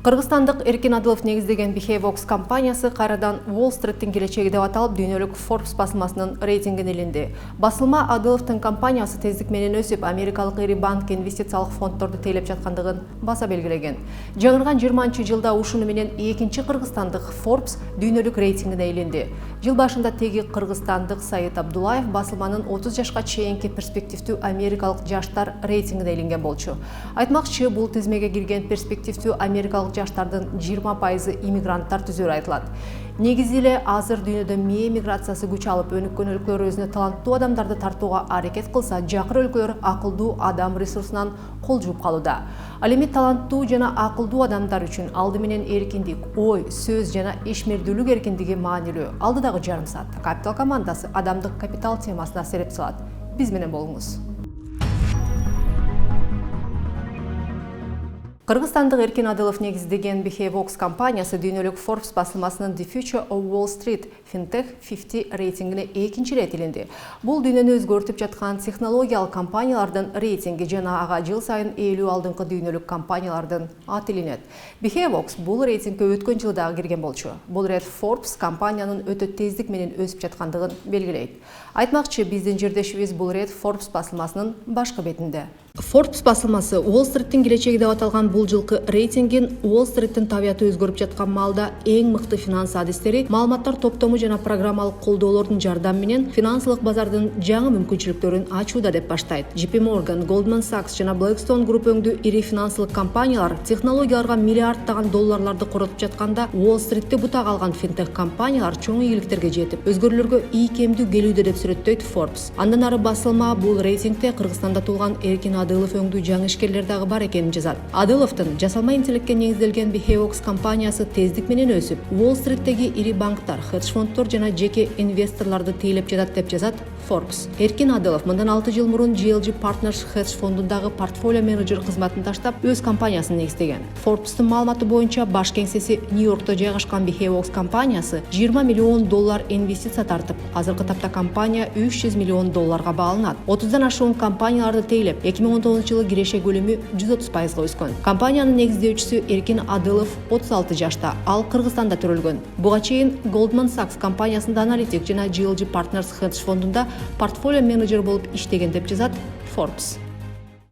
Кыргызстандык Эркин Адылов негиздеген Behavivox компаниясы кайрадан Wall Street'тин келечеги деп аталып дүйнөлүк Forbes басылмасынын рейтингине илинди. Басылма Адыловдун компаниясы тездик менен өсүп, америкалык ири банк инвестициялык фонддорду тейлеп жаткандыгын баса белгилеген. Жаңырган 20-жылда ушуну менен экинчи кыргызстандык Forbes дүйнөлүк рейтингине илинди. Жыл башында теги кыргызстандык Саид Абдулаев басылманын 30 жашка чейинки перспективдүү америкалык жаштар рейтингине илинген болчу. Айтмакчы, бул тизмеге кирген перспективдүү америкалык жаштардын 20% иммигранттар түзөрү айтылат. Негизи эле азыр дүйнөдө мээ миграциясы күч алып, өнүккөн өлкөлөр өзүнө таланттуу адамдарды тартууга аракет кылса, жакыр өлкөлөр акылдуу адам ресурсунан кол жууп калууда. Ал эми таланттуу жана акылдуу адамдар үчүн алды менен эркиндик, ой, сөз жана ишмердүүлүк эркиндиги маанилүү. Алдыдагы жарым саатта Капитал командасы адамдык капитал темасына сереп салат. Биз менен болуңуз. Кыргызстандык Эркин Адылов негиздеген Behavivox компаниясы дүйнөлүк Forbes басылмасынын The Future of Wall Street Fintech 50 рейтингине экинчи ирет илинди. Бул дүйнөнү өзгөртүп жаткан технологиялык компаниялардын рейтинги жана ага жыл сайын 50 алдыңкы дүйнөлүк компаниялардын аты илинет. Behavivox бул рейтингге өткөн жылы дагы кирген болчу. Бул ирет Forbes компаниянын өтө тездик менен өсүп жаткандыгын белгилейт. Айтмакчы, биздин жердешибиз бул ирет Forbes басылмасынын башкы бетинде. Forbes басылмасы Wall Street'тин келечеги деп аталган бул жылкы рейтингин Wall Street'тин табияты өзгөрүп жаткан маалда эң мыкты финанс адистери, маалыматтар топтому жана программалык колдоолордун жардамы менен финансылык базардын жаңы мүмкүнчүлүктөрүн ачууда деп баштайт. JP Morgan, Goldman Sachs жана Blackstone групп өңдүү ири финансылык компаниялар технологияларга миллиарддаган долларларды коротуп жатканда, Wall Street'те бутак алган финтех компаниялар чоң ийгиликтерге жетип, өзгөрлөргө ийкемдүү келүүдө деп сүрөттөйт Forbes. Андан ары басылма бул рейтингде Кыргызстанда туулган Эркин Адылов өңдүү жаңы ишкерлер дагы бар экенин жазат. Адыловдун жасалма интеллектке негизделген Behavivox компаниясы тездик менен өсүп, Wall Street'теги ири банктар, хедж фонддор жана жеке инвесторлорду тейлеп жатат деп жазат Forbes. Эркин Адылов мындан 6 жыл мурун GLG Partners хедж фондундагы портфолио менеджер кызматын таштап, өз компаниясын негиздеген. Forbes'тун маалыматы боюнча баш кеңсеси Нью-Йоркто жайгашкан Behavivox компаниясы $20 миллион инвестиция тартып, азыркы тапта компания $300 миллион бааланат. 30дан ашуун компанияларды тейлеп, 2019 жылы киреше көлөмү 130%га өскөн. Компаниянын негиздөөчүсү Эркин Адылов 36 жашта, ал Кыргызстанда төрөлгөн. Буга чейин Goldman Sachs компаниясында аналитик жана GLG Partners хедж фондунда портфолио менеджер болуп иштеген деп жазат Forbes.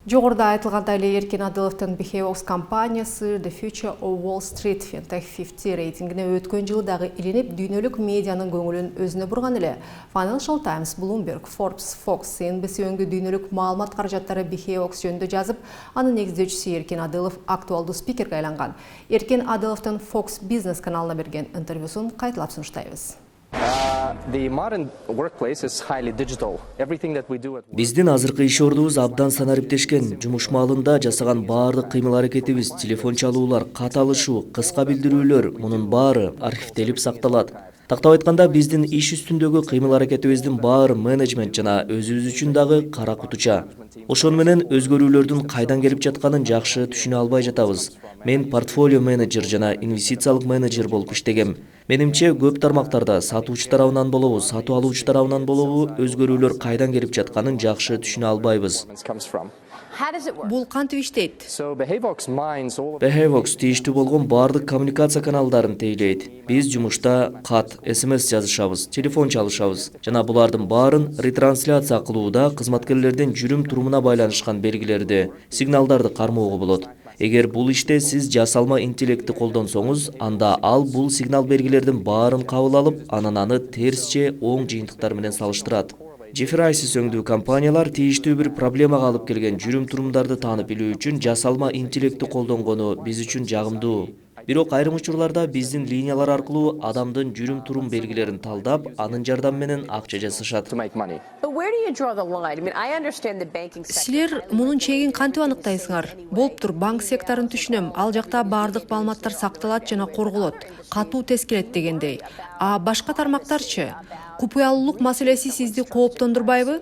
Жогоруда айтылгандай эле Эркин Адыловдун Behavivox компаниясы The Future of Wall Street Fintech 50 рейтингине өткөн жылы дагы илинип, дүйнөлүк медианын көңүлүн өзүнө бурган эле. Financial Times, Bloomberg, Forbes, Fox, CNBC өңдүү дүйнөлүк маалымат каражаттары Behavivox жөнүндө жазып, анын негиздөөчүсү Эркин Адылов актуалдуу спикерге айланган. Эркин Адыловдун Fox Business каналына берген интервьюсун кайталап сунуштайбыз. Биздин азыркы иш ордубуз абдан санариптешкен. Жумуш маалында жасаган баардык кыймыл-аракетибиз, телефон чалуулар, кат алышуу, кыска билдирүүлөр, мунун баары архивделип сакталат. Тактап айтканда, биздин иш үстүндөгү кыймыл-аракетибиздин баары менеджмент жана өзүбүз үчүн дагы кара кутуча. Ошону менен өзгөрүүлөрдүн кайдан келип жатканын жакшы түшүнө албай жатабыз. Мен портфолио менеджер жана инвестициялык менеджер болуп иштегем. Менимче көп тармактарда сатуучу тарабынан болобу, сатып алуучу тарабынан болобу өзгөрүүлөр кайдан келип жатканын жакшы түшүнө албайбыз. Бул кантип иштейт? Behavivox тийиштүү болгон баардык коммуникация каналдарын тейлейт. Биз жумушта кат, SMS жазышабыз, телефон чалышабыз жана булардын баарын ретрансляция кылууда кызматкерлердин жүрүм-турумуна байланышкан белгилерди, сигналдарды кармоого болот. Эгер бул иште сиз жасалма интеллектти колдонсоңуз, анда ал бул сигнал белгилердин баарын кабыл алып, анан аны терсче оң жыйынтыктар менен салыштырат. Jefferies өңдүү компаниялар тийиштүү бир проблемага алып келген жүрүм-турумдарды таанып билүү үчүн жасалма интеллектти колдонгону биз үчүн жагымдуу. Бирок айрым учурларда биздин линиялар аркылуу адамдын жүрүм-турум белгилерин талдап, анын жардамы менен акча жасашат. Силер мунун чегин кантип аныктайсыңар? Болуптур, банк секторун түшүнөм. Ал жакта баардык маалыматтар сакталат жана корголот. Катуу тест келет дегендей. А башка тармактарчы? Купуялуулук маселеси сизди кооптондурбайбы?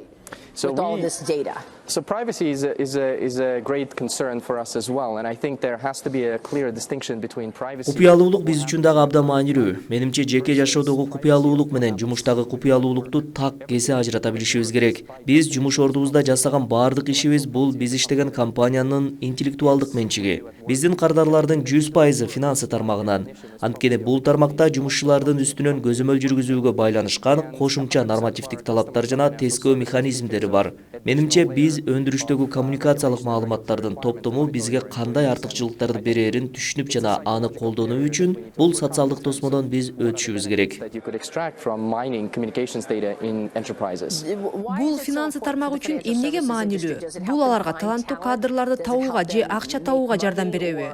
So privacy is a great concern for us as well, and I think there has to be a clear distinction between privacy. Купуялуулук биз үчүн дагы абдан маанилүү. Менимче жеке жашоодогу купуялуулук менен жумуштагы купуялуулукту так кесе ажырата билишибиз керек. Биз жумуш ордубузда жасаган баардык ишибиз бул биз иштеген компаниянын интеллектуалдык менчиги. Биздин кардарлардын 100% финансы тармагынан. Анткени бул тармакта жумушчулардын үстүнөн көзөмөл жүргүзүүгө байланышкан кошумча нормативдик талаптар жана тескөө механизмдери бар. Менимче биз өндүрүштөгү коммуникациялык маалыматтардын топтому бизге кандай артыкчылыктарды берерин түшүнүп жана аны колдонуу үчүн бул социалдык тосмодон биз өтүшүбүз керек. Бул финансы тармак үчүн эмнеге маанилүү? Бул аларга таланттуу кадрларды табууга же акча табууга жардам береби?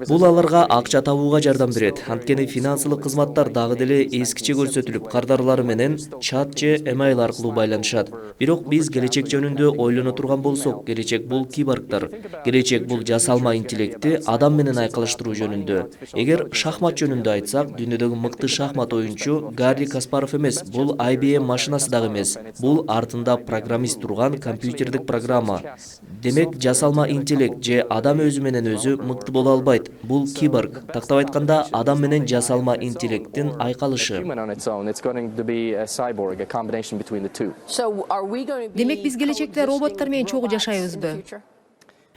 Бул аларга акча табууга жардам берет. Анткени финансылык кызматтар дагы деле эскиче көрсөтүлүп, кардарлары менен чат же email аркылуу байланышат. Бирок биз келечек жөнүндө ойлоно турган болсок, келечек бул киборгтар, келечек бул жасалма интеллекти адам менен айкалыштыруу жөнүндө. Эгер шахмат жөнүндө айтсак, дүйнөдөгү мыкты шахмат оюнчу Гарри Каспаров эмес, бул IBM машинасы дагы эмес. Бул артында программист турган компьютердик программа. Демек, жасалма интеллект же адам өзү менен өзү мыкты боло албайт. Бул киборг. Тактап айтканда, адам менен жасалма интеллекттин айкалышы. Демек биз келечекте роботтор менен чогуу жашайбызбы?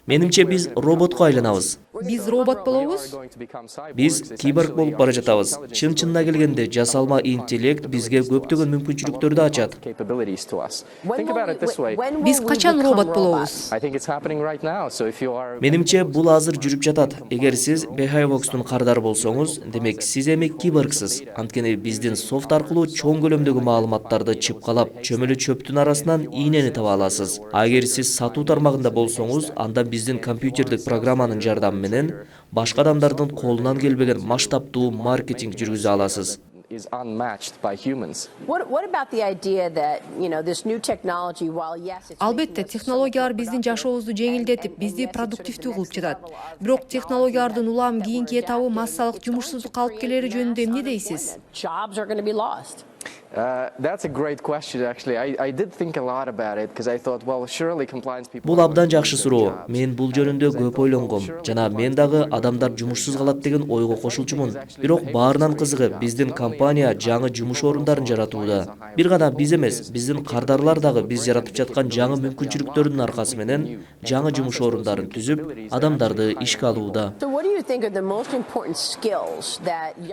Менимче биз роботко айланабыз. Биз робот болобуз? Биз киборг болуп бара жатабыз. Чын-чынына келгенде жасалма интеллект бизге көптөгөн мүмкүнчүлүктөрдү ачат. Биз качан робот болобуз? Менимче бул азыр жүрүп жатат. Эгер сиз Behavox'тун кардары болсоңуз, демек сиз эми киборгсыз. Анткени биздин софт аркылуу чоң көлөмдөгү маалыматтарды чыпкалап, чөмөлө чөптүн арасынан ийнени таба аласыз. Эгер сиз сатуу тармагында болсоңуз, анда биздин компьютердик программанын жардамы менен башка адамдардын колунан келбеген масштабтуу маркетинг жүргүзө аласыз. Албетте, технологиялар биздин жашообузду жеңилдетип, бизди продуктивдүү кылып жатат. Бирок технологиялардын улам кийинки этабы массалык жумушсуздукка алып келери жөнүндө эмне дейсиз? That's a great question, actually. I did think a lot about it because I thought, well, surely compliance people. Бул абдан жакшы суроо. Мен бул жөнүндө көп ойлонгом. Жана мен дагы адамдар жумушсуз калат деген ойго кошулчумун. Бирок баарынан кызыгы биздин компания жаңы жумуш орундарын жаратууда. Бир гана биз эмес, биздин кардарлар дагы биз жаратып жаткан жаңы мүмкүнчүлүктөрдүн аркасы менен жаңы жумуш орундарын түзүп, адамдарды ишке алууда.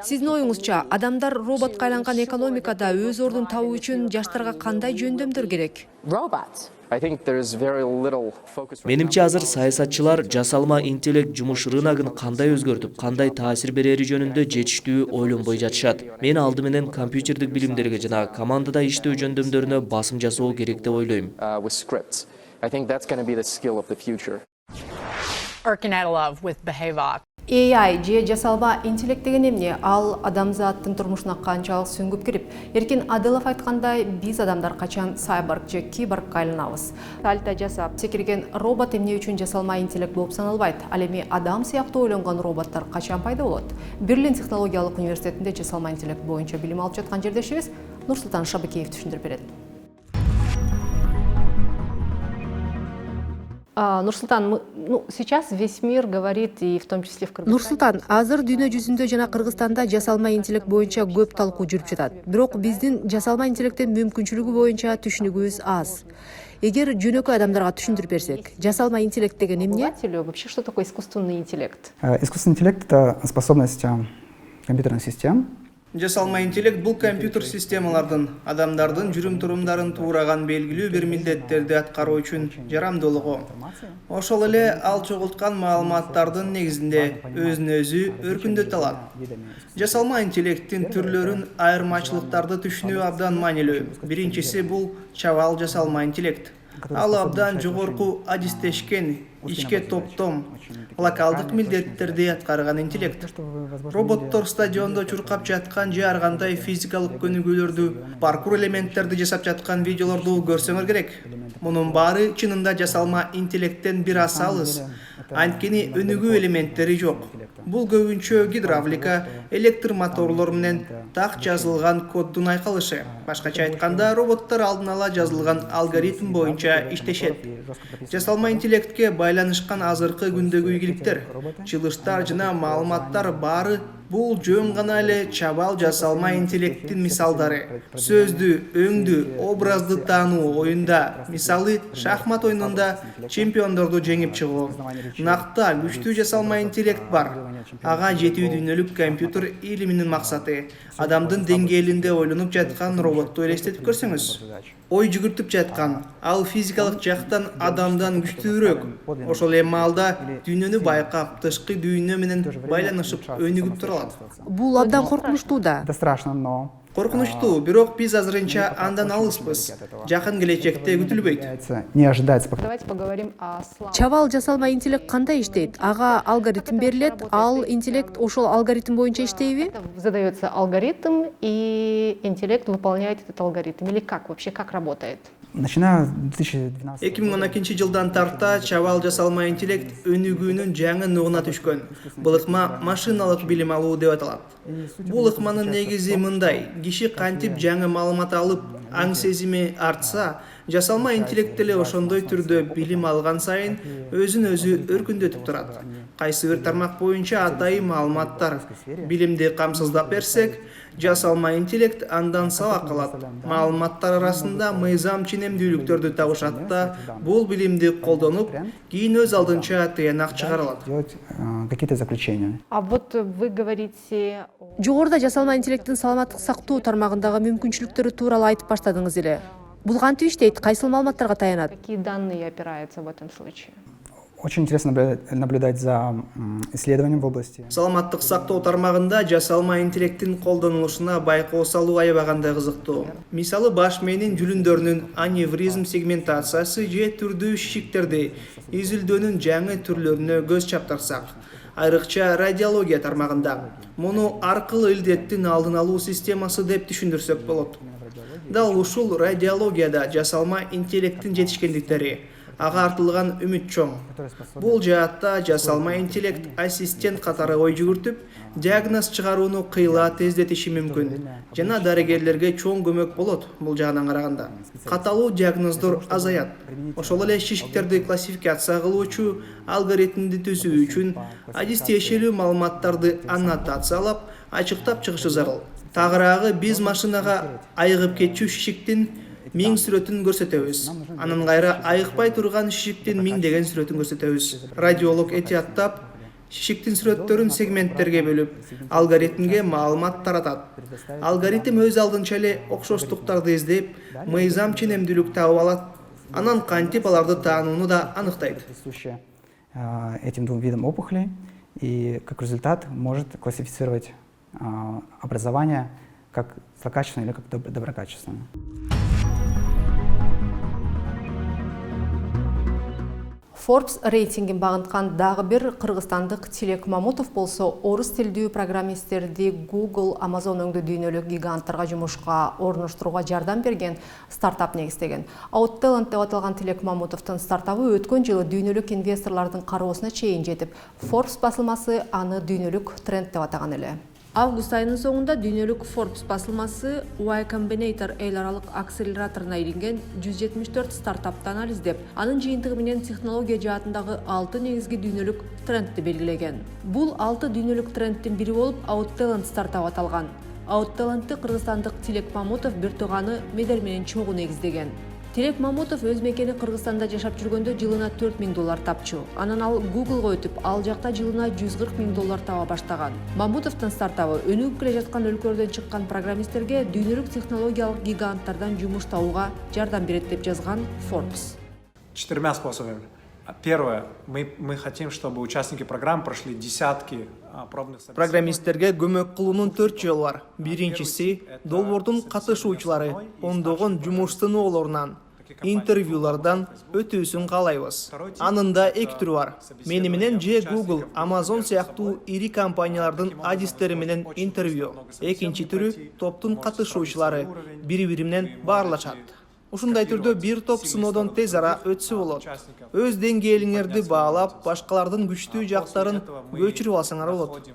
Сиздин оюңузча, адамдар роботко айланган экономикада өз ордун табуу үчүн жаштарга кандай жөндөмдөр керек? Менимче азыр саясатчылар жасалма интеллект жумуш рыногун кандай өзгөртүп, кандай таасир берери жөнүндө жетиштүү ойлонбой жатышат. Мен алды менен компьютердик билимдерге жана командада иштөө жөндөмдөрүнө басым жасоо керек деп ойлойм. AI же жасалма интеллект деген эмне? Ал адамзаттын турмушуна канчалык сүңгүп кирип, Эркин Адылов айткандай, биз адамдар качан сайборг же киборгко айланабыз. Сальта жасап секирген робот эмне үчүн жасалма интеллект болуп саналбайт? Ал эми адам сыяктуу ойлонгон роботтор качан пайда болот? Берлин технологиялык университетинде жасалма интеллект боюнча билим алып жаткан жердешибиз Нурсултан Шабыкеев түшүндүрүп берет. Нурсултан, сейчас весь мир говорит, и в том числе в Кыргызстане. Нурсултан, азыр дүйнө жүзүндө жана Кыргызстанда жасалма интеллект боюнча көп талкуу жүрүп жатат. Бирок биздин жасалма интеллекттин мүмкүнчүлүгү боюнча түшүнүгүбүз аз. Эгер жөнөкөй адамдарга түшүндүрүп берсек, жасалма интеллект деген эмне? Вообще, что такое искусственный интеллект? Искусственный интеллект — это способность компьютерных систем. Жасалма интеллект бул компьютер системалардын адамдардын жүрүм-турумдарын туураган белгилүү бир милдеттерди аткаруу үчүн жарамдуулугу. Ошол эле ал чогулткан маалыматтардын негизинде өзүн-өзү өркүндөтө алат. Жасалма интеллекттин түрлөрүн айырмачылыктарды түшүнүү абдан маанилүү. Биринчиси бул чабал жасалма интеллект. Ал абдан жогорку адистешкен ичке топтом, локалдык милдеттерди аткарган интеллект. Роботтор стадиондо чуркап жаткан же ар кандай физикалык көнүгүүлөрдү, паркур элементтерди жасап жаткан видеолорду көрсөңөр керек. Мунун баары чынында жасалма интеллекттен бир аса алыс. Анткени өнүгүү элементтери жок. Бул көбүнчө гидравлика, электр моторлор менен так жазылган коддун айкалышы. Башкача айтканда, роботтор алдын ала жазылган алгоритм боюнча иштешет. Жасалма интеллектке байланышкан азыркы күндөгү ийгиликтер, чылыштар жана маалыматтар баары бул жөн гана эле чабал жасалма интеллекттин мисалдары. Сөздү, өңдү, образды таануу оюнда, мисалы шахмат оюнунда чемпиондорду жеңип чыгуу. Накта күчтүү жасалма интеллект бар. Ага жетүү дүйнөлүк компьютер илиминин максаты. Адамдын деңгээлинде ойлонуп жаткан роботту элестетип көрсөңүз. Ой жүгүртүп жаткан, ал физикалык жактан адамдан күчтүүрөөк. Ошол эми маалда дүйнөнү байкап, тышкы дүйнө менен байланышып, өнүгүп тура алат. Бул абдан коркунучтуу да. Это страшно, но Коркунучтуу, бирок биз азырынча андан алыспыз. Жакын келечекте күтүлбөйт. не ожидается. Давайте поговорим о слабых. Чабал жасалма интеллект кандай иштейт? Ага алгоритм берилет, ал интеллект ошол алгоритм боюнча иштейби? Задается алгоритм, и интеллект выполняет этот алгоритм. Или как вообще, как работает? Начиная с 2012 2012-жылдан тарта чабал жасалма интеллект өнүгүүнүн жаңы нугуна түшкөн. Бул ыкма машиналык билим алуу деп аталат. Бул ыкманын негизи мындай: киши кантип жаңы маалымат алып, аң сезими артса, жасалма интеллект деле ошондой түрдө билим алган сайын өзүн өзү өркүндөтүп турат. Кайсы бир тармак боюнча атайын маалыматтар, билимди камсыздап берсек, жасалма интеллект андан сабак алат. Маалыматтар арасында мыйзам ченемдүүлүктөрдү табышат да, бул билимди колдонуп, кийин өз алдынча тыянак чыгаралат. делать какие-то заключения. А вот вы говорите о... Жогоруда жасалма интеллекттин саламаттык сактоо тармагындагы мүмкүнчүлүктөрү тууралуу айтып баштадыңыз эле. Бул кантип иштейт? Кайсыл маалыматтарга таянат? Какие данные опираются в этом случае? Очень интересно наблюдать за исследованием в области. Саламаттык сактоо тармагында жасалма интеллекттин колдонулушуна байкоо салуу аябагандай кызыктуу. Мисалы баш мээнин жүлүндөрүнүн аневризм сегментациясы же түрдүү шишиктерди изилдөөнүн жаңы түрлөрүнө көз чаптырсак, айрыкча радиология тармагында муну аркылуу илдеттин алдын алуу системасы деп түшүндүрсөк болот. Дал ушул радиологияда жасалма интеллекттин жетишкендиктери, ага артылган үмүт чоң. Бул жаатта жасалма интеллект ассистент катары ой жүгүртүп, диагноз чыгарууну кыйла тездетиши мүмкүн жана дарыгерлерге чоң көмөк болот бул жагынан караганда. Каталуу диагноздор азаят. Ошол эле шишиктерди классификация кылуучу алгоритмди түзүү үчүн адистешелүү маалыматтарды аннотациялап, ачыктап чыгышы зарыл. Тагыраагы биз машинага айыгып кетчү шишиктин 1000 сүрөтүн көрсөтөбүз. Анан кайра айыкпай турган шишиктин 1000 деген сүрөтүн көрсөтөбүз. Радиолог этияттап, шишиктин сүрөттөрүн сегменттерге бөлүп, алгоритмге маалымат таратат. Алгоритм өз алдынча эле окшоштуктарды издеп, мыйзам ченемдүүлүк табып алат. Анан кантип аларды таанууну да аныктайт. Присущие этим двум видам опухолей, и как результат может классифицировать образование как злокачественное или как доброкачественное. Forbes рейтингин багынткан дагы бир кыргызстандык Тилек Мамутов болсо, орус тилдүү программисттерди Google, Amazon өңдүү дүйнөлүк гиганттарга жумушка орноштурууга жардам берген стартап негиздеген. OutTalent деп аталган Тилек Мамутовдун стартабы өткөн жылы дүйнөлүк инвесторлордун кароосуна чейин жетип, Forbes басылмасы аны дүйнөлүк тренд деп атаган эле. Август айынын соңунда дүйнөлүк Forbes басылмасы Y Combinator эл аралык акселераторуна илинген 174 стартапты анализдеп, анын жыйынтыгы менен технология жаатындагы 6 негизги дүйнөлүк трендти белгилеген. Бул 6 дүйнөлүк трендтин бири болуп OutTalent стартап аталган. OutTalent'ты кыргызстандык Тилек Мамутов бир тууганы Медер менен чогуу негиздеген. Тилек Мамутов өз мекени Кыргызстанда жашап жүргөндө жылына $4000 тапчу. Анан ал Google'га өтүп, ал жакта жылына $140,000 таба баштаган. Мамутовдун стартабы өнүгүп келе жаткан өлкөлөрдөн чыккан программисттерге дүйнөлүк технологиялык гиганттардан жумуш табууга жардам берет деп жазган Forbes. 4 способами. Первое, мы хотим, чтобы участники программы прошли десятки пробных собеседований. Программисттерге көмөк кылуунун 4 жолу бар. Биринчиси, долбоордун катышуучулары ондогон жумуш сыноолорунан, интервьюлардан өтүүсүн каалайбыз. Анында эки түрү бар. Мени менен же Google, Amazon сыяктуу ири компаниялардын адистери менен интервью. Экинчи түрү топтун катышуучулары бири-бири менен баарлашат. Ушундай түрдө бир топ сыноодон тез ара өтсө болот. Өз деңгээлиңерди баалап, башкалардын күчтүү жактарын көчүрүп алсаңар болот.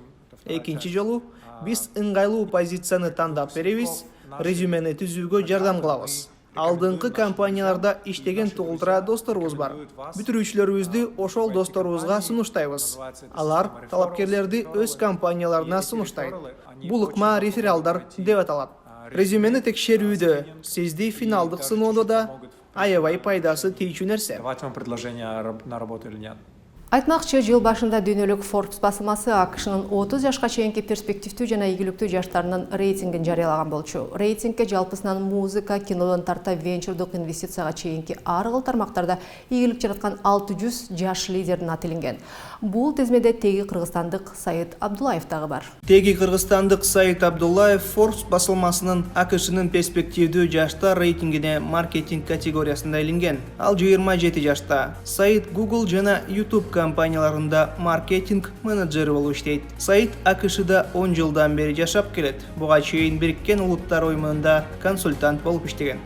Экинчи жолу биз ыңгайлуу позицияны тандап беребиз, резюмени түзүүгө жардам кылабыз. Алдыңкы компанияларда иштеген туултура досторубуз бар. Бүтүрүүчүлөрүбүздү ошол досторубузга сунуштайбыз. Алар талапкерлерди өз компанияларына сунуштайт. Бул ыкма рефералдар деп аталат. Резюмени текшерүүдө, сизди финалдык сыноодо да аябай пайдасы тийчү нерсе. Давать вам предложение на работу или нет. Айтмакчы, жыл башында дүйнөлүк Forbes басылмасы АКШнын 30 жашка чейинки перспективдүү жана ийгиликтүү жаштарынын рейтингин жарыялаган болчу. Рейтингке жалпысынан музыка, кинодон тарта венчурдук инвестицияга чейинки ар кыл тармактарда ийгилик жараткан 600 жаш лидердин аты илинген. Бул тизмеде теги кыргызстандык Саид Абдуллаев дагы бар. Теги кыргызстандык Саид Абдуллаев Forbes басылмасынын АКШнын перспективдүү жаштар рейтингине маркетинг категориясында илинген. Ал 27 жашта. Саид Google жана YouTube компанияларында маркетинг менеджери болуп иштейт. Саид АКШда 10 жылдан бери жашап келет. Буга чейин Бириккен Улуттар уюмунда консультант болуп иштеген.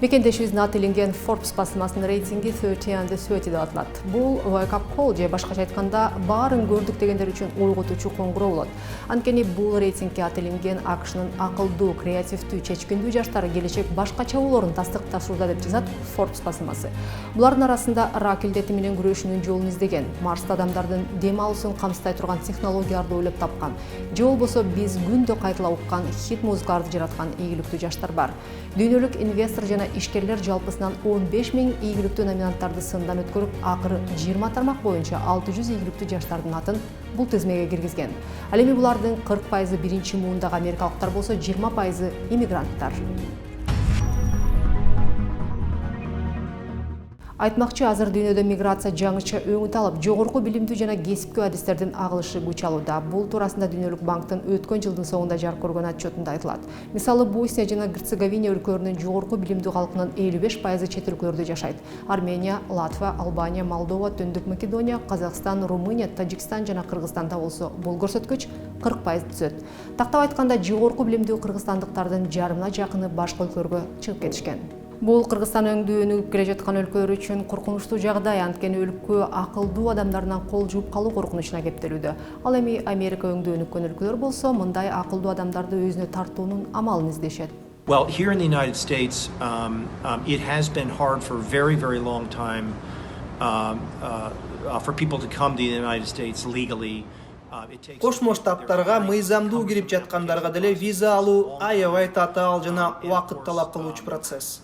Мекендешибиздин аты илинген Forbes басылмасынын рейтинги 30 under 30 деп аталат. Бул wake up call же башкача айтканда баарын көрдүк дегендер үчүн ойготуучу коңгуроо болот. Анткени бул рейтингге аты илинген АКШнын акылдуу, креативдүү, чечкиндүү жаштары келечек башкача болоорун тастыкташууда деп жазат Forbes басылмасы. Булардын арасында рак илдети менен күрөшүүнүн жолун издеген, Марста адамдардын дем алуусун камсыздай турган технологияларды ойлоп тапкан, же болбосо биз күндө кайталап уккан хит музыкаларды жараткан ийгиликтүү жаштар бар. Дүйнөлүк инвестор жана ишкерлер жалпысынан 15 000 ийгиликтүү номинанттарды сындан өткөрүп, акыры 20 тармак боюнча 600 ийгиликтүү жаштардын атын бул тизмеге киргизген. Ал эми булардын 40% биринчи муундагы америкалыктар болсо, 20% иммигранттар. Айтмакчы, азыр дүйнөдө миграция жаңыча өңүт алып, жогорку билимдүү жана кесипкөө адистердин агылышы күч алууда. Бул туурасында Дүйнөлүк банктын өткөн жылдын соңунда жарык көргөн отчетунда айтылат. Мисалы, Босния жана Герцеговина өлкөлөрүнүн жогорку билимдүү калкынын 55% чет өлкөлөрдө жашайт. Армения, Латвия, Албания, Молдова, Түндүк Македония, Казакстан, Румыния, Тажикстан жана Кыргызстанда болсо, бул көрсөткүч 40% түзөт. Тактап айтканда, жогорку билимдүү кыргызстандыктардын жарымына жакыны башка өлкөлөргө чыгып кетишкен. Бул Кыргызстан өңдүү өнүгүп келе жаткан өлкөлөр үчүн коркунучтуу жагдай, анткени өлкө акылдуу адамдарынан кол жууп калуу коркунучуна кептелүүдө. Ал эми Америка өңдүү өнүккөн өлкөлөр болсо, мындай акылдуу адамдарды өзүнө тартуунун амалын издешет. Well, here in the United States, it has been hard for a very, very long time for people to come to the United States legally. Кошмо Штаттарга мыйзамдуу кирип жаткандарга деле виза алуу аябай татаал жана убакыт талап кылуучу процесс.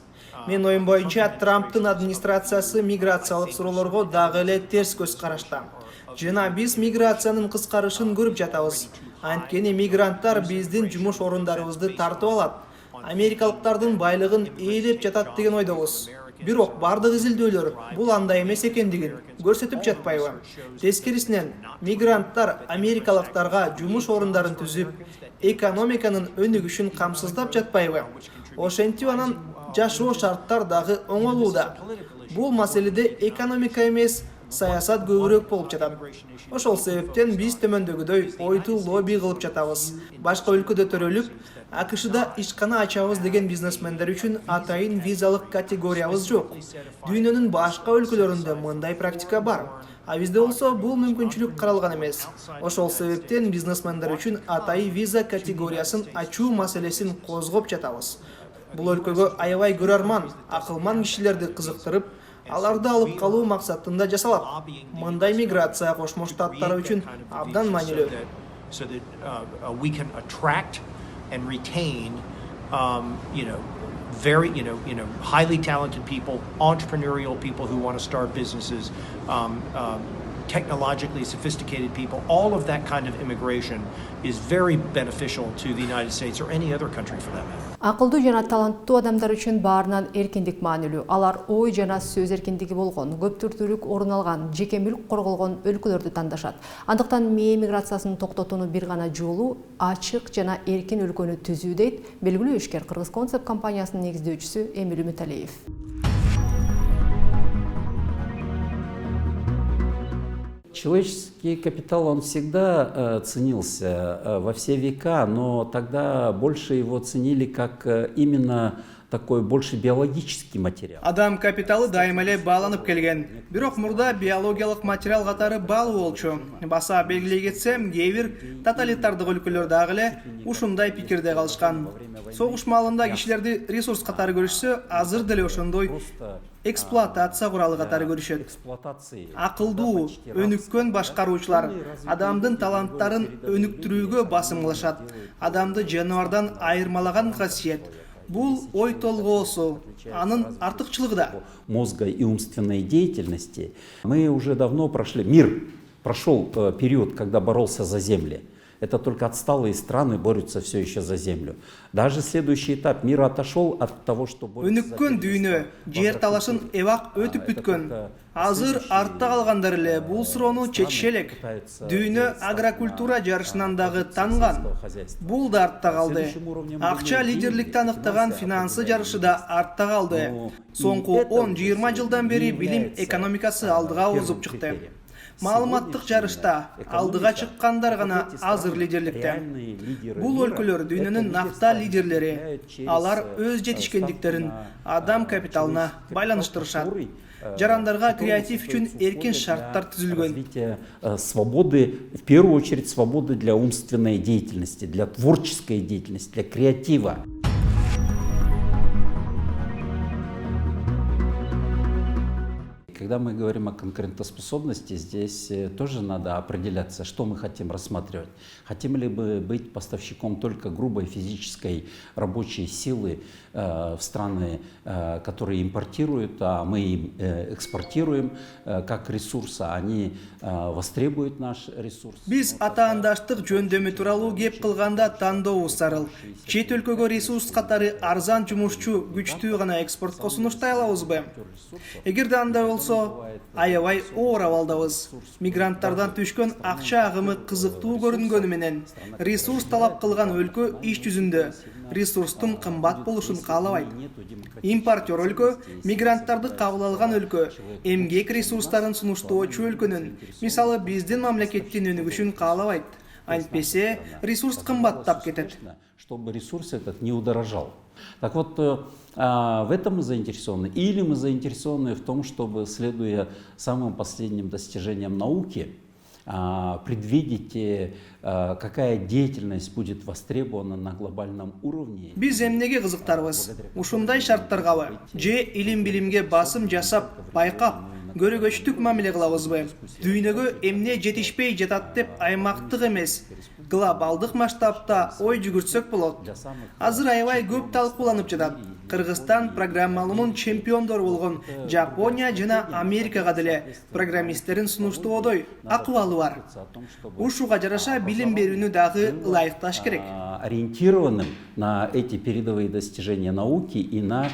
Мен оюм боюнча Трамптын администрациясы миграциялык суроолорго дагы эле терс көз карашта. Жана биз миграциянын кыскарышын көрүп жатабыз. Анткени мигранттар биздин жумуш орундарыбызды тартып алат. Америкалыктардын байлыгын ээлеп жатат деген ойдобуз. Бирок бардык изилдөөлөр бул андай эмес экендигин көрсөтүп жатпайбы? Тескерисинен, мигранттар америкалыктарга жумуш орундарын түзүп, экономиканын өнүгүшүн камсыздап жатпайбы? Ошентип анан жашоо шарттар дагы оңолууда. Бул маселеде экономика эмес, саясат көбүрөөк болуп жатат. Ошол себептен биз төмөндөгүдөй ойду лобби кылып жатабыз. Башка өлкөдө төрөлүп, АКШда ишкана ачабыз деген бизнесмендер үчүн атайын визалык категориябыз жок. Дүйнөнүн башка өлкөлөрүндө мындай практика бар. А бизде болсо бул мүмкүнчүлүк каралган эмес. Ошол себептен бизнесмендер үчүн атайын виза категориясын ачуу маселесин козгоп жатабыз. Бул өлкөгө аябай көрөрман, акылман кишилерди кызыктырып, аларды алып калуу максатында жасалат. Мындай миграция Кошмо Штаттары үчүн абдан маанилүү. So that we can attract and retain, very, highly talented people, entrepreneurial people who want to start businesses, technologically sophisticated people. All of that kind of immigration is very beneficial to the United States or any other country for that matter. Акылдуу жана таланттуу адамдар үчүн баарынан эркиндик маанилүү. Алар ой жана сөз эркиндиги болгон, көп түрдүүлүк орун алган, жеке мүлк корголгон өлкөлөрдү тандашат. Андыктан МИЭ миграциясын токтотуунун бир гана жолу ачык жана эркин өлкөнү түзүү дейт белгилүү ишкер Кыргыз Концепт компаниясынын негиздөөчүсү Эмил Үмүталиев. Человеческий капитал, он всегда ценился во все века, но тогда больше его ценили как именно такой больше биологический материал. Адам капиталы дайым эле бааланып келген. Бирок мурда биологиялык материал катары баалуу болчу. Баса белгилей кетсем, кээ бир тоталитардык өлкөлөр дагы эле ушундай пикирде калышкан. Согуш маалында кишилерди ресурс катары көрүшсө, азыр деле ошондой эксплуатация куралы катары көрүшөт. Акылдуу, өнүккөн башкаруучулар адамдын таланттарын өнүктүрүүгө басым кылышат. Адамды жаныбардан айырмалаган касиет. Бул ой толгоосу, анын артыкчылыгы да. Мозга и умственной деятельности мы уже давно прошли. Мир прошел период, когда боролся за земли. Это только отсталые страны борются все еще за землю. Даже следующий этап мира отошел от того, что борется за Өнүккөн дүйнө жер талашын эбак өтүп бүткөн. Азыр артта калгандар эле бул суроону чечише элек. Дүйнө агрокультура жарышынан дагы танган. Бул да артта калды. Акча лидерликти аныктаган финансы жарышы да артта калды. Соңку 10-20 жылдан бери билим экономикасы алдыга озуп чыкты. Маалыматтык жарышта алдыга чыккандар гана азыр лидерликте. Бул өлкөлөр дүйнөнүн накта лидерлери. Алар өз жетишкендиктерин адам капиталына байланыштырышат. Жарандарга креатив үчүн эркин шарттар түзүлгөн. Свободы, в первую очередь, свободы для умственной деятельности, для творческой деятельности, для креатива. Когда мы говорим о конкурентоспособности, здесь тоже надо определяться, что мы хотим рассматривать. Хотим ли мы быть поставщиком только грубой физической рабочей силы в страны, которые импортируют, а мы им экспортируем как ресурс, а они востребуют наш ресурс. Биз атаандаштык жөндөмү тууралуу кеп кылганда тандообуз сарыл. Чет өлкөгө ресурс катары арзан жумушчу күчтүү гана экспортко сунуштай алабызбы? Эгерде андай болсо, аябай оор абалдабыз. Мигранттардан түшкөн акча агымы кызыктуу көрүнгөнү менен ресурс талап кылган өлкө иш жүзүндө ресурстун кымбат болушун каалабайт. Импортер өлкө, мигранттарды кабыл алган өлкө, эмгек ресурстарын сунуштоочу өлкөнүн, мисалы биздин мамлекеттин өнүгүшүн каалабайт. Антпесе ресурс кымбаттап кетет. Чтобы ресурс этот не удорожал. Так вот, в этом мы заинтересованы. Или мы заинтересованы в том, чтобы, следуя самым последним достижениям науки, предвидеть, какая деятельность будет востребована на глобальном уровне. Биз эмнеге кызыктарбыз? Ушундай шарттаргабы? Же илим-билимге басым жасап, байкап, көрөгөчтүк мамиле кылабызбы? Дүйнөгө эмне жетишпей жатат деп аймактык эмес, глобалдык масштабта ой жүгүртсөк болот. Азыр аябай көп талкууланып жатат. Кыргызстан программалуунун чемпиондору болгон Жапония жана Америкага деле программисттерин сунуштоодой акыбалы бар. Ушуга жараша билим берүүнү дагы ылайыкташ керек. Ориентированным на эти передовые достижения науки и на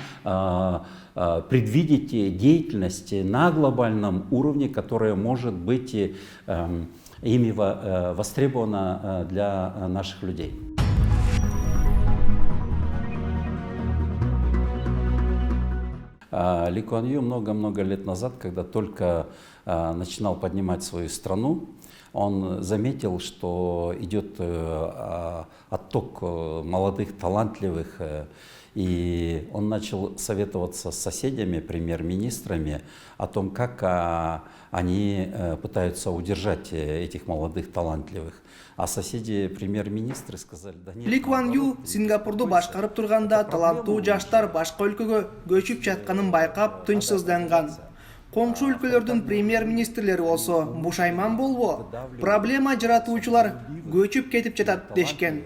предвидеть деятельность на глобальном уровне, которая может быть ими востребована для наших людей. Ли Куан Ю много-много лет назад, когда только начинал поднимать свою страну, он заметил, что идет отток молодых, талантливых, и он начал советоваться с соседями, премьер-министрами, о том, как они пытаются удержать этих молодых, талантливых. А соседи премьер-министры сказали, да нет. Ли Куан Ю Сингапурду башкарып турганда таланттуу жаштар башка өлкөгө көчүп жатканын байкап тынчсызданган. Коңшу өлкөлөрдүн премьер-министрлери болсо бушайман болбо, проблема жаратуучулар көчүп кетип жатат дешкен.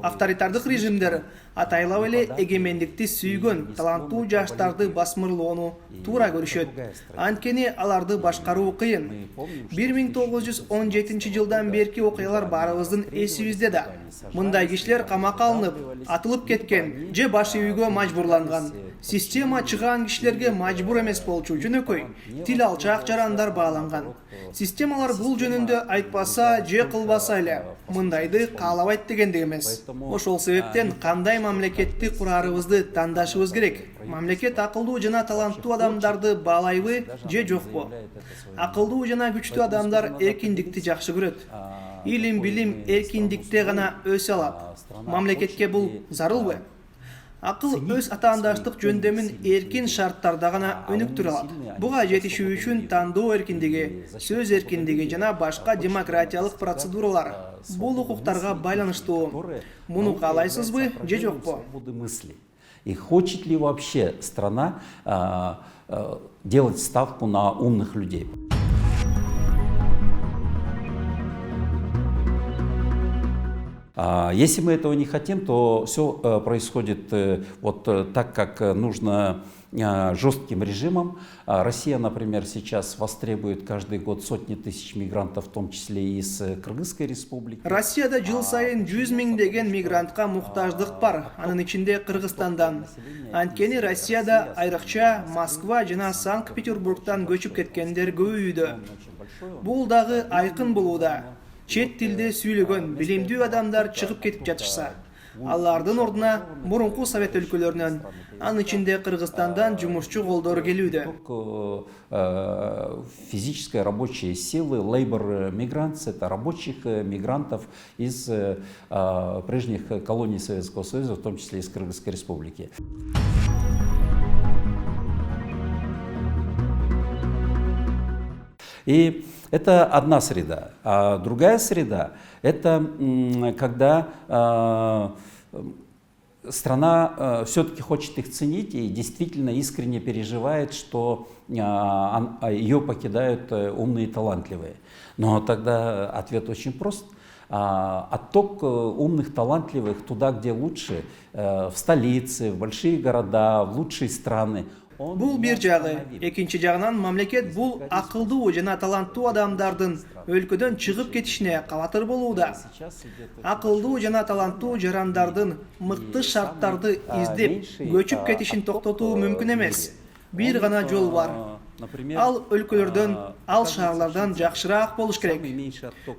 Авторитардык режимдер атайлап эле эгемендикти сүйгөн таланттуу жаштарды басмырлоону туура көрүшөт. Анткени аларды башкаруу кыйын. 1917 жылдан берки окуялар баарыбыздын эсибизде да. Мындай кишилер камакка алынып, атылып кеткен же баш ийүүгө мажбурланган. Система чыган кишилерге мажбур эмес болчу жөнөкөй. Тил алчак жарандар бааланган. Системалар бул жөнүндө айтпаса же кылбаса эле мындайды каалабайт дегенди эмес. Ошол себептен кандай мамлекетти курарыбызды тандашыбыз керек. Мамлекет акылдуу жана таланттуу адамдарды баалайбы же жокпу? Акылдуу жана күчтүү адамдар эркиндикти жакшы көрөт. Илим билим эркиндикте гана өсө алат. Мамлекетке бул зарылбы? Акыл өз атаандаштык жөндөмүн эркин шарттарда гана өнүктүрө алат. Буга жетишүү үчүн тандоо эркиндиги, сөз эркиндиги жана башка демократиялык процедуралар бул укуктарга байланыштуу. Муну каалайсызбы же жокпу? И хочет ли вообще страна делать ставку на умных людей? Если мы этого не хотим, то все происходит вот так, как нужно жестким режимом. Россия, например, сейчас востребует каждый год сотни тысяч мигрантов, в том числе и из Кыргызской республики. Россияда жыл сайын 100 миңдеген мигрантка муктаждык бар, анын ичинде Кыргызстандан. Анткени Россияда айрыкча Москва жана Санкт-Петербургтан көчүп кеткендер көбөйүүдө. Бул дагы айкын болууда. Чет тилде сүйлөгөн билимдүү адамдар чыгып кетип жатышса, алардын ордуна мурунку совет өлкөлөрүнөн, анын ичинде Кыргызстандан жумушчу колдор келүүдө. Физическая рабочая силы, labor migrants, это рабочих мигрантов из прежних колоний Советского Союза, в том числе из Кыргызской республики. И это одна среда. А другая среда – это когда страна все-таки хочет их ценить и действительно искренне переживает, что ее покидают умные и талантливые. Но тогда ответ очень прост. Отток умных, талантливых туда, где лучше, в столицы, в большие города, в лучшие страны. Бул бир жагы. Экинчи жагынан мамлекет бул акылдуу жана таланттуу адамдардын өлкөдөн чыгып кетишине кабатыр болууда. Акылдуу жана таланттуу жарандардын мыкты шарттарды издеп, көчүп кетишин токтотуу мүмкүн эмес. Бир гана жол бар. Ал өлкөлөрдөн, ал шаарлардан жакшыраак болуш керек.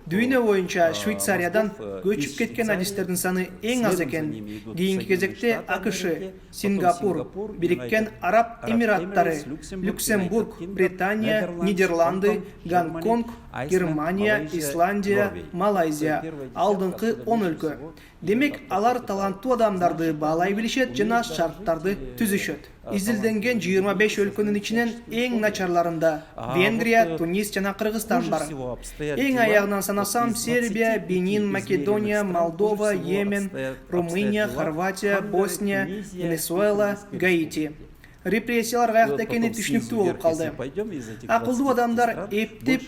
Дүйнө боюнча Швейцариядан көчүп кеткен адистердин саны эң аз экен. Кийинки кезекте АКШ, Сингапур, Бириккен Араб Эмираттары, Люксембург, Британия, Нидерланды, Гонконг, Германия, Исландия, Малайзия, алдыңкы 10 өлкө. Демек, алар таланттуу адамдарды баалай билишет жана шарттарды түзүшөт. Изилденген 25 өлкөнүн ичинен эң начарларында Венгрия, Тунис жана Кыргызстан бар. Эң аягынан санасам Сербия, Бенин, Македония, Молдова, Йемен, Румыния, Хорватия, Босния, Венесуэла, Гаити. Репрессиялар каякта экени түшүнүктүү болуп калды. Акылдуу адамдар эптеп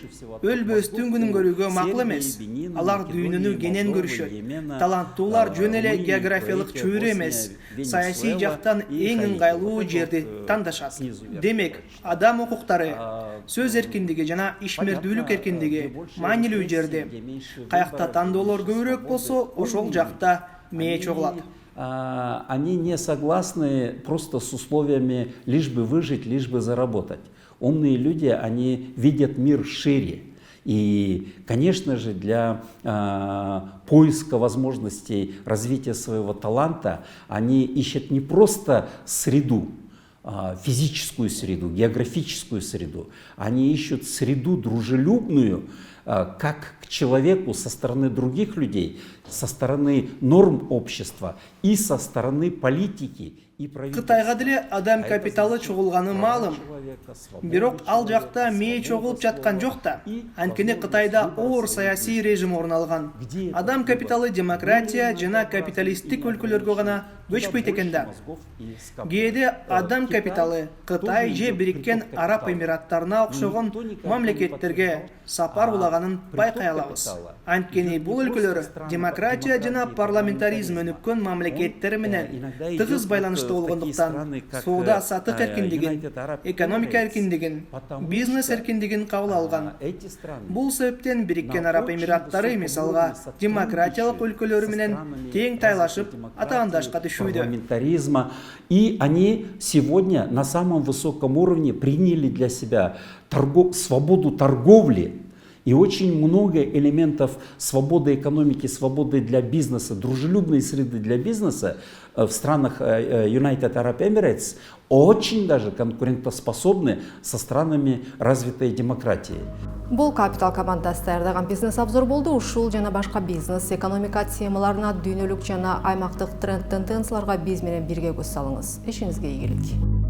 өлбөстүн күнүн көрүүгө макул эмес. Алар дүйнөнү кенен көрүшөт. Таланттуулар жөн эле географиялык чөйрө эмес, саясий жактан эң ыңгайлуу жерди тандашат. Демек, адам укуктары, сөз эркиндиги жана ишмердүүлүк эркиндиги маанилүү жерде. Каякта тандоолор көбүрөөк болсо, ошол жакта мээ чогулат. Они не согласны просто с условиями лишь бы выжить, лишь бы заработать. Умные люди, они видят мир шире. И, конечно же, для поиска возможностей развития своего таланта они ищут не просто среду, физическую среду, географическую среду. Они ищут среду дружелюбную, как к человеку со стороны других людей, со стороны норм общества и со стороны политики и правительства. Кытайга деле адам капиталы чогулганы маалым. Бирок ал жакта мээ чогулуп жаткан жок да. Анткени Кытайда оор саясий режим орун алган. Адам капиталы демократия жана капиталисттик өлкөлөргө гана көчпөйт экен да. Кээде адам капиталы Кытай же Бириккен Араб Эмираттарына окшогон мамлекеттерге сапар булаганын байкай алабыз. Анткени бул өлкөлөр демократия жана парламентаризм өнүккөн мамлекеттер менен тыгыз байланышта болгондуктан сууда сатык эркиндигин, экономика эркиндигин, бизнес эркиндигин кабыл алган. Бул себептен Бириккен Араб Эмираттары мисалга демократиялык өлкөлөрү менен тең тайлашып атаандашка түшүүдө. И они сегодня на самом высоком уровне приняли для себя свободу торговли и очень много элементов свободы экономики, свободы для бизнеса, дружелюбной среды для бизнеса в странах United Arab Emirates очень даже конкурентоспособны со странами развитой демократии. Бул Капитал командасы даярдаган бизнес обзор болду. Ушул жана башка бизнес, экономика темаларына, дүйнөлүк жана аймактык тренд тенденцияларга биз менен бирге көз салыңыз. Ишиңизге ийгилик.